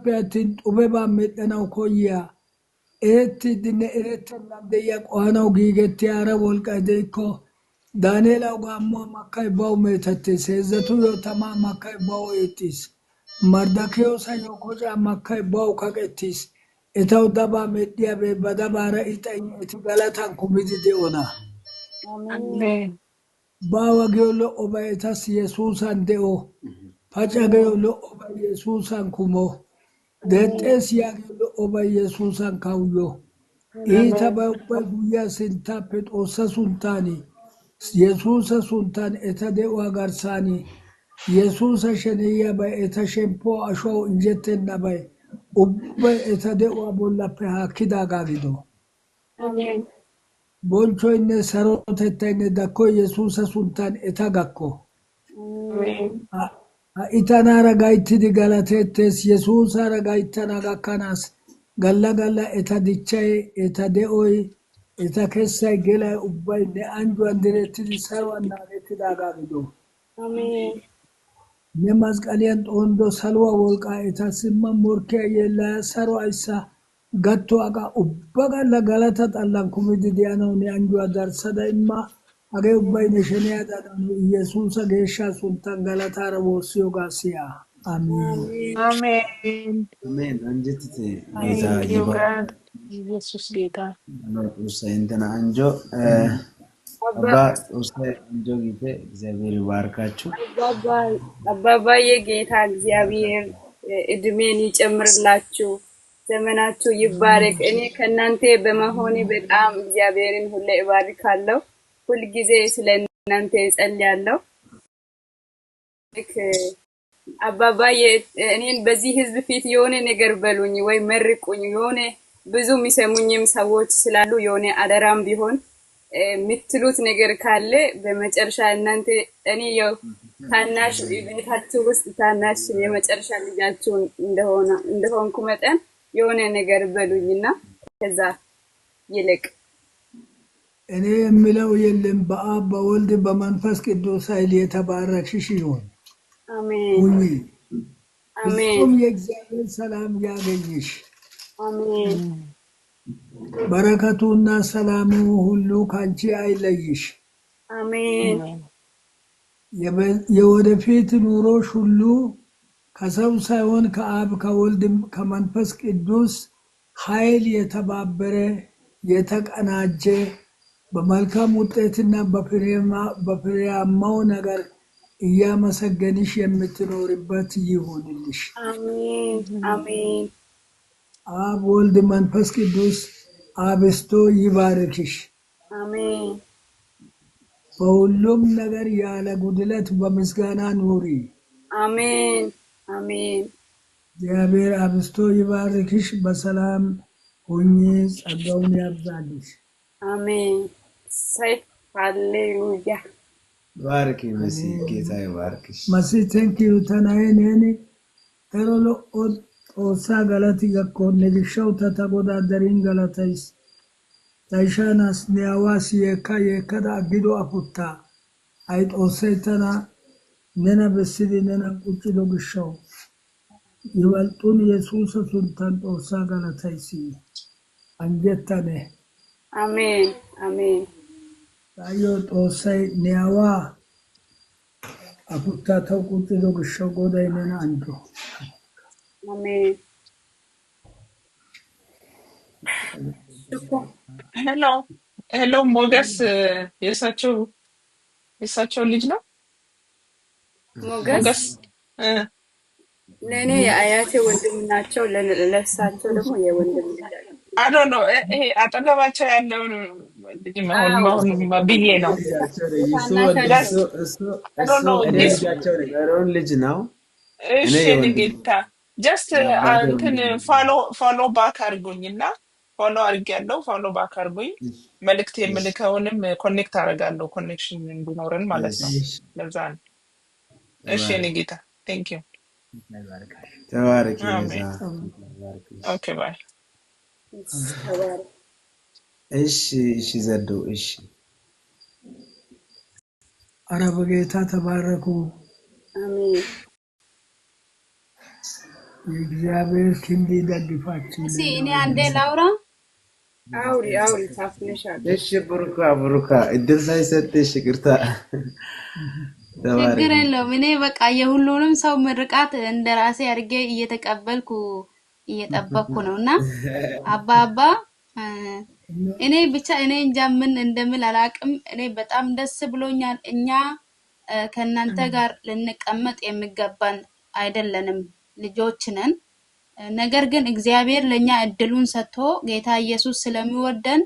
Peatin ubeba medhanaw koyiya erettidinne erettennan de'iya qohanaw giigettiya wolqqay de'ikko Daani'eelaw gaammuwa makkay bawu meetettees. Heezzatuyyo tamaa makkay bawu eexxiis. Marddokiyoosayyoo kocaa makkay bawu kaqettiis. Etaw dabaa medhdhiyaabee ba dabaara I xayin eti galatan kumidi de'ona. Amen. Baawa giyo lo"obay etassi Yesuusan de'o. Paca giyo lo"obay Yesuusan kumo. Deexxees yaagiyo lo"obay Yesuusan kawuyo. Iitabay ubbay guyyiya sinttaappe Xoossa sunttan Yesuusa sunttan eta de'uwaa garssan Yesuusa sheneyiyaabay eta shemppuwaw ashuwaw injjettennabay ubbay eta de'uwaa bollappe haakkidaagaa gido. Amen. Bonchchoynne sarotettaynne dakkoy Yesuusa sunttan eta gakko. Amen. Ha"i tanaara gayttidi galateettees. Yesuusaara gayttana gakkanaas galla galla eta dichchay, eta de'oy, eta kessay gelay ubbay ne anjjuwan direttidi saruwan naagettidaagaa gido. Amen. Ne masqqaliyan xoonido saluwaa wolqqaa eta simma morkkiyaa yeellaya saro ayssa gatto aqa ubba galla galata xallan kumidi de'anaw ne anjjuwaa darissada imma. Hagee ubbay ne sheniyaadan Yesuusa geeshsha sunttan galataara woossiyoogaa siya. Amen. Amen. Amen. Anjettite ጌታ Thank you, ይባርክ። God. ኢየሱስ ጌታ ኡሳ እንተና አንጆ አባ ኡሳ አንጆ ጌታ እግዚአብሔር ይባርካችሁ። አባባዬ ጌታ እግዚአብሔር እድሜን ይጨምርላችሁ፣ ዘመናችሁ ይባረክ። እኔ ከእናንተ በመሆኔ በጣም እግዚአብሔርን ሁሌ እባርካለሁ። ሁልጊዜ ስለ እናንተ እጸልያለሁ። አባባዬ እኔን በዚህ ህዝብ ፊት የሆነ ነገር በሉኝ ወይ መርቁኝ። የሆነ ብዙ የሚሰሙኝም ሰዎች ስላሉ የሆነ አደራም ቢሆን የምትሉት ነገር ካለ በመጨረሻ እናንተ እኔ ያው ታናሽ ቤታችሁ ውስጥ ታናሽ የመጨረሻ ልጃችሁ እንደሆንኩ መጠን የሆነ ነገር በሉኝና ከዛ ይልቅ እኔ የምለው የለም። በአብ በወልድ በመንፈስ ቅዱስ ኃይል የተባረክሽ ይሁን። አሜን አሜን። ፍጹም የእግዚአብሔር ሰላም ያገኝሽ። አሜን። በረከቱና ሰላሙ ሁሉ ካንቺ አይለይሽ። አሜን። የወደፊት ኑሮሽ ሁሉ ከሰው ሳይሆን ከአብ ከወልድ ከመንፈስ ቅዱስ ኃይል የተባበረ የተቀናጀ በመልካም ውጤትና በፍሬያማው ነገር እያመሰገንሽ የምትኖርበት ይሁንልሽ። አሜን አሜን። አብ ወልድ መንፈስ ቅዱስ አብስቶ ይባርክሽ። አሜን። በሁሉም ነገር ያለ ጉድለት በምስጋና ኑሪ። አሜን አሜን። እግዚአብሔር አብስቶ ይባርክሽ። በሰላም ሁኚ፣ ጸጋውን ያብዛልሽ። አሜን። ሃሌሉያ። ባርኪ መሲ ጌታ ይባርክሽ። መሲ ቴንኪዩ ተናይኔኒ ተሮሎ ኦሳ ገለቲ ገኮነ ጊሻው ተተጎዳደሪን ገለተይስ ታይሻናስ ኒያዋስ የከዳ አግዶ አፉታ አይጥ ኦሰይተና ነና በስዲ ነና ቁጭሎ ግሻው ይበልጡን ኢየሱስ ሱልጣን ኦሳ ገለተይሲ አንጀተነ አሜን አሜን። ታዮ ኦሰይ ኒያዋ አፉታ ተው ቁጭሎ ግሻው ጎዳይ ነና አንጆ አሜን። ሄሎ ሞገስ የእሳቸው ልጅ ነው። ሞገስ ለእኔ የአያቴ ወንድም ናቸው፣ ለእሳቸው ደግሞ የወንድም ልጅ አዶ ነው። ይሄ አጠገባቸው ያለው ልጅ መሆን ብዬ ነው። እሱ ልጅ ነው። እሺ ንጌታ ጀስት እንትን ፎሎ ባክ አድርጉኝና ፎሎ አድርጌያለሁ። ፎሎ ባክ አድርጉኝ። መልእክት የምልከውንም ኮኔክት አደርጋለሁ፣ ኮኔክሽን እንዲኖረን ማለት ነው። ለዛ ነው። እሺ ንጌታ ቴንክ ዩ ተባረኪ። ኦኬ ባይ። እሺ ዘዶ እሺ። ኧረ በጌታ ተባረኩ። አሜን። የእግዚአብሔር ክንድ ይደግፋችሁ። እሺ እኔ አንዴ ላውራ። አውሪ ታፍነሻል። እሺ ብሩካ እድል ሳይሰጥሽ ይቅርታ። ችግር የለውም። እኔ በቃ የሁሉንም ሰው ምርቃት እንደራሴ አድርጌ እየተቀበልኩ እየጠበቅኩ ነውና አባባ እኔ ብቻ እኔ እንጃ ምን እንደምል አላቅም። እኔ በጣም ደስ ብሎኛል። እኛ ከእናንተ ጋር ልንቀመጥ የሚገባን አይደለንም፣ ልጆች ነን። ነገር ግን እግዚአብሔር ለኛ እድሉን ሰጥቶ ጌታ ኢየሱስ ስለሚወደን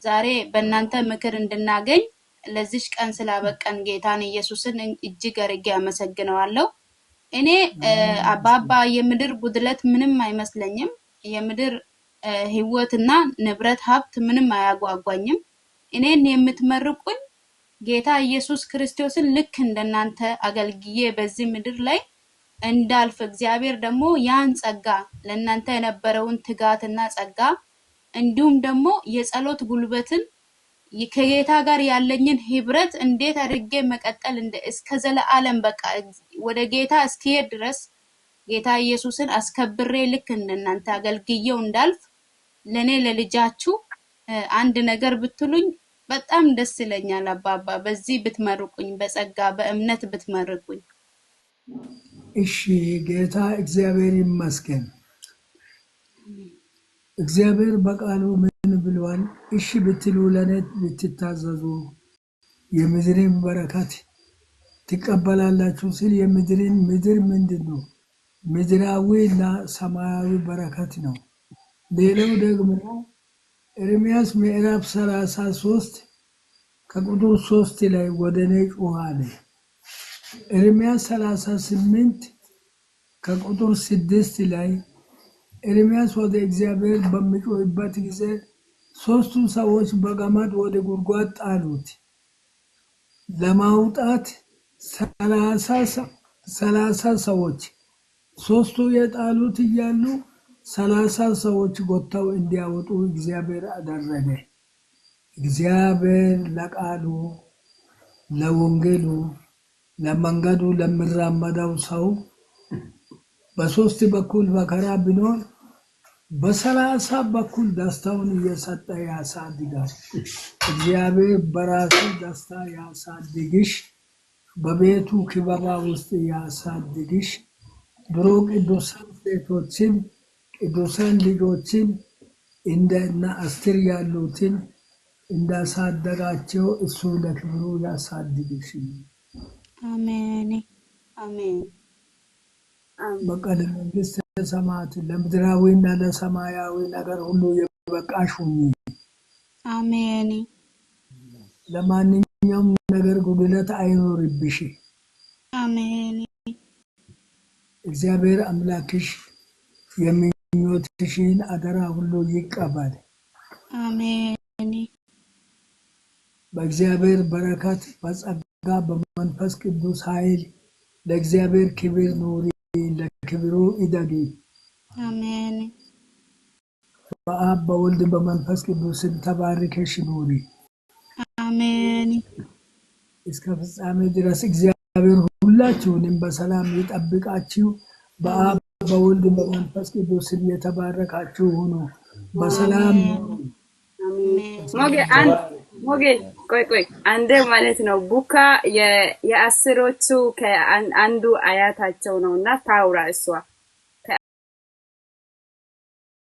ዛሬ በእናንተ ምክር እንድናገኝ ለዚች ቀን ስላበቀን ጌታን ኢየሱስን እጅግ አድርጌ አመሰግነዋለሁ። እኔ አባባ የምድር ጉድለት ምንም አይመስለኝም። የምድር ህይወትና ንብረት ሀብት ምንም አያጓጓኝም። እኔን የምትመርቁኝ ጌታ ኢየሱስ ክርስቶስን ልክ እንደናንተ አገልግዬ በዚህ ምድር ላይ እንዳልፍ እግዚአብሔር ደግሞ ያን ጸጋ ለእናንተ የነበረውን ትጋትና ጸጋ እንዲሁም ደግሞ የጸሎት ጉልበትን ከጌታ ጋር ያለኝን ህብረት እንዴት አድርጌ መቀጠል እስከ ዘለዓለም በቃ ወደ ጌታ እስኪሄድ ድረስ ጌታ ኢየሱስን አስከብሬ ልክ እንደናንተ አገልግዬው እንዳልፍ ለኔ ለልጃችሁ አንድ ነገር ብትሉኝ በጣም ደስ ይለኛል። አባባ በዚህ ብትመርቁኝ፣ በጸጋ በእምነት ብትመርቁኝ። እሺ ጌታ እግዚአብሔር ይመስገን። እግዚአብሔር በቃሉ ምን ብሏል? እሺ ብትሉ ለኔ ብትታዘዙ የምድርን በረከት ትቀበላላችሁ ሲል ምድር ምንድነው? ምድራዊና ሰማያዊ በረከት ነው። ሌላው ደግሞ ኤርምያስ ምዕራፍ 33 ከቁጥር 3 ላይ ወደኔ ጮህ አለ። ኤርምያስ 38 ከቁጥር 6 ላይ ኤርምያስ ወደ እግዚአብሔር በሚጮህበት ጊዜ ሶስቱ ሰዎች በገመድ ወደ ጉድጓድ ጣሉት። ለማውጣት 30 ሰዎች ሶስቱ የጣሉት እያሉ 30 ሰዎች ጎተው እንዲያወጡ እግዚአብሔር አደረገ። እግዚአብሔር ለቃሉ ለወንጌሉ ለመንገዱ ለሚራመደው ሰው በሶስት በኩል መከራ ቢኖር በ30 በኩል ደስታውን እየሰጠ ያሳድጋል። እግዚአብሔር በራሱ ደስታ ያሳድግሽ፣ በቤቱ ክበባ ውስጥ ያሳድግሽ። ድሮ ቅዱሳን ሴቶችን ቅዱሳን ልጆችን እንደና አስቴር ያሉትን እንዳሳደጋቸው እሱ ለክብሩ ያሳድግሽ። አሜን አሜን። በቃ ለመንግስተ ሰማያት ለምድራዊና ለሰማያዊ ነገር ሁሉ የበቃሽ ሁኚ። አሜን። ለማንኛውም ነገር ጉድለት አይኖርብሽ። አሜን። እግዚአብሔር አምላክሽ የሚኞትሽን አደራ ሁሉ ይቀበል። አሜን። በእግዚአብሔር በረከት በጸጋ በመንፈስ ቅዱስ ኃይል ለእግዚአብሔር ክብር ኑሪ፣ ለክብሩ እደጊ። አሜን። በአብ በወልድ በመንፈስ ቅዱስ ተባርከሽ ኑሪ። አሜን። እስከ ፍጻሜ ድረስ እግዚአብሔር ሁላችሁንም በሰላም ይጠብቃችሁ። በአብ በወልድ በመንፈስ ቅዱስ የተባረካችሁ ሁኑ። በሰላም ሞጌ ቆይ አንደ ማለት ነው። ቡካ የአስሮቹ ከአንዱ አያታቸው ነውና ታውራ እሷ